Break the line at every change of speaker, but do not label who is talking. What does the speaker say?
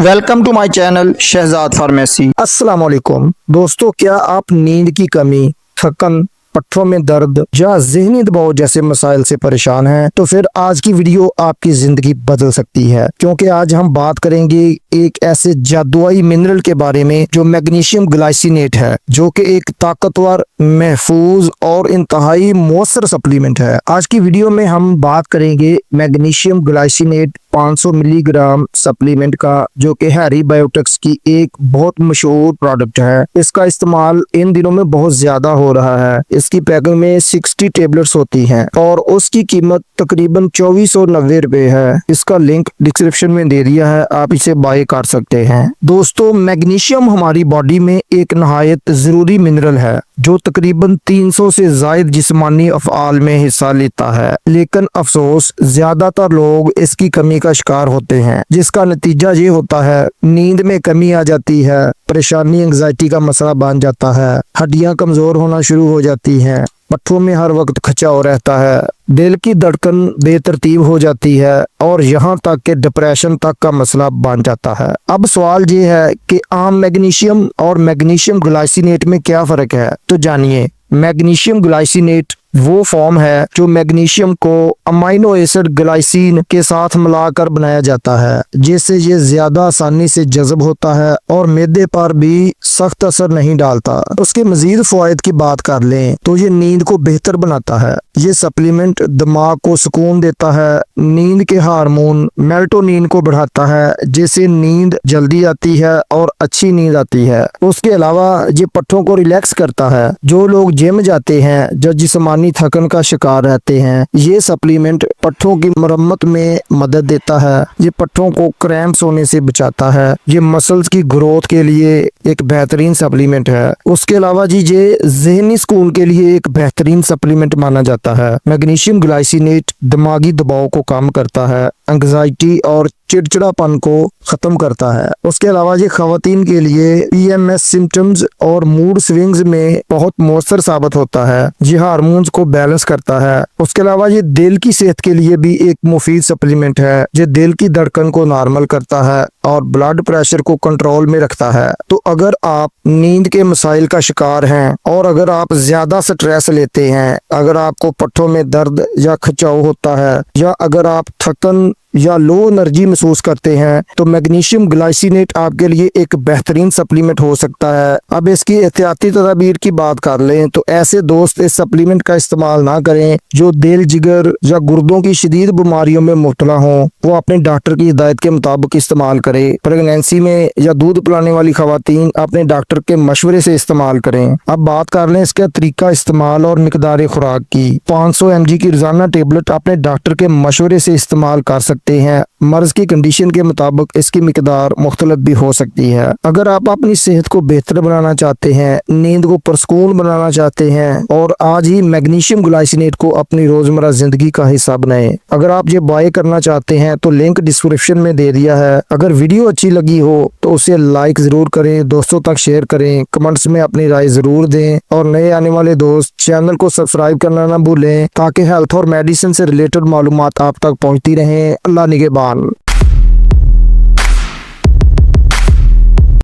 Welcome to my channel Shahzad pharmacy.
अस्सलाम वालेकुम दोस्तों, क्या आप नींद की कमी, थकन, पट्टों में दर्द या ज़हनी दबाव जैसे मसाइल से परेशान हैं? तो फिर आज की वीडियो आपकी ज़िंदगी बदल सकती है, क्योंकि आज हम बात करेंगे एक ऐसे जादुई मिनरल के बारे में जो मैग्नीशियम ग्लाइसिनेट है, जो कि एक ताकतवर, महफूज और इंतहाई मौसर सप्लीमेंट है। आज की वीडियो में हम बात करेंगे मैग्नीशियम ग्लाइसिनेट 500 मिलीग्राम सप्लीमेंट का, जो कि हैरी बायोटेक्स की एक बहुत मशहूर प्रोडक्ट है। इसका इस्तेमाल इन दिनों में बहुत ज्यादा हो रहा है। इसकी पैकिंग में 60 टेबलेट्स होती हैं और उसकी कीमत तकरीबन 2490 रुपए है। इसका लिंक डिस्क्रिप्शन में दे दिया है, आप इसे बाय कर सकते हैं। दोस्तों, मैग्नीशियम हमारी बॉडी में एक नहायत जरूरी मिनरल है जो तकरीबन 300 से ज्यादा जिस्मानी अफ़आल में हिस्सा लेता है, लेकिन अफसोस ज्यादातर लोग इसकी कमी का शिकार होते हैं, जिसका नतीजा ये होता है नींद में कमी आ जाती है, परेशानी एंग्जाइटी का मसला बन जाता है, हड्डियां कमजोर होना शुरू हो जाती हैं, पट्टों में हर वक्त खिंचाव रहता है, दिल की धड़कन बेतरतीब हो जाती है और यहाँ तक कि डिप्रेशन तक का मसला बन जाता है। अब सवाल ये है कि आम मैग्नीशियम और मैग्नीशियम ग्लाइसिनेट में क्या फर्क है, तो जानिए। मैग्नीशियम ग्लाइसिनेट वो फॉर्म है जो मैग्नीशियम को अमाइनो एसिड ग्लाइसिन के साथ मिलाकर बनाया जाता है, जिससे ये ज्यादा आसानी से जज़ब होता है और मैदे पर भी सख्त असर नहीं डालता। उसके मजीद फवायद की बात कर लें तो ये नींद को बेहतर बनाता है। ये सप्लीमेंट दिमाग को सुकून देता है, नींद के हार्मोन मेलाटोनिन को बढ़ाता है, जिससे नींद जल्दी आती है और अच्छी नींद आती है। उसके अलावा ये पट्टों को रिलैक्स करता है। जो लोग जिम जाते हैं, जो जिस्मानी थकन का शिकार रहते हैं, ये सप्लीमेंट पट्टों की मरम्मत में मदद देता है। ये पट्टों को क्रैम्प्स होने से बचाता है। ये मसल्स की ग्रोथ के लिए एक बेहतरीन सप्लीमेंट है। उसके अलावा जी ये ज़हनी सुकून के लिए एक बेहतरीन सप्लीमेंट माना जाता है। मैग्नीशियम ग्लाइसिनेट दिमागी दबाव को कम करता है, एंग्जाइटी और चिड़चिड़ापन को खत्म करता है। उसके अलावा ये खवातीन के लिए PMS सिम्टम्स और मूड स्विंग्स में बहुत मौसर साबित होता है। ये हार्मोन्स को बैलेंस करता है। उसके अलावा ये दिल की सेहत के लिए भी एक मुफीद सप्लीमेंट है। ये दिल की धड़कन को नॉर्मल करता है और ब्लड प्रेशर को कंट्रोल में रखता है। तो अगर आप नींद के मसाइल का शिकार हैं और अगर आप ज्यादा स्ट्रेस लेते हैं, अगर आपको पट्टों में दर्द या खिंचाव होता है, या अगर आप थकन या लो एनर्जी महसूस करते हैं, तो मैग्नीशियम ग्लाइसिनेट आपके लिए एक बेहतरीन सप्लीमेंट हो सकता है। अब इसकी एहतियाती तदाबीर की बात कर लें तो ऐसे दोस्त इस सप्लीमेंट का इस्तेमाल ना करें जो दिल, जिगर या गुर्दों की शदीद बीमारियों में मुब्तला हों। वो अपने डॉक्टर की हिदायत के मुताबिक इस्तेमाल करें। प्रेगनेंसी में या दूध पिलाने वाली खवातीन अपने डॉक्टर के मशवरे से इस्तेमाल करें। अब बात कर लें इसका तरीका इस्तेमाल और मिकदार खुराक की। 500 mg की रोजाना टेबलेट अपने डॉक्टर के मशवरे से इस्तेमाल कर सकते हैं। मर्ज की कंडीशन के मुताबिक इसकी मिकदार मुख्तलिफ भी हो सकती है। अगर आप अपनी सेहत को बेहतर बनाना चाहते हैं, नींद को पुरसकून बनाना चाहते हैं, और आज ही मैग्नीशियम ग्लाइसिनेट को अपनी रोजमर्रा जिंदगी का हिस्सा बनाएं। अगर आप ये बाय करना चाहते हैं तो लिंक डिस्क्रिप्शन में दे दिया है। अगर वीडियो अच्छी लगी हो तो उसे लाइक जरूर करें, दोस्तों तक शेयर करें, कमेंट्स में अपनी राय जरूर दें, और नए आने वाले दोस्त चैनल को सब्सक्राइब करना ना भूलें, ताकि हेल्थ और मेडिसिन से रिलेटेड मालूमात आप तक पहुंचती रहें। अल्लाह निगहबान।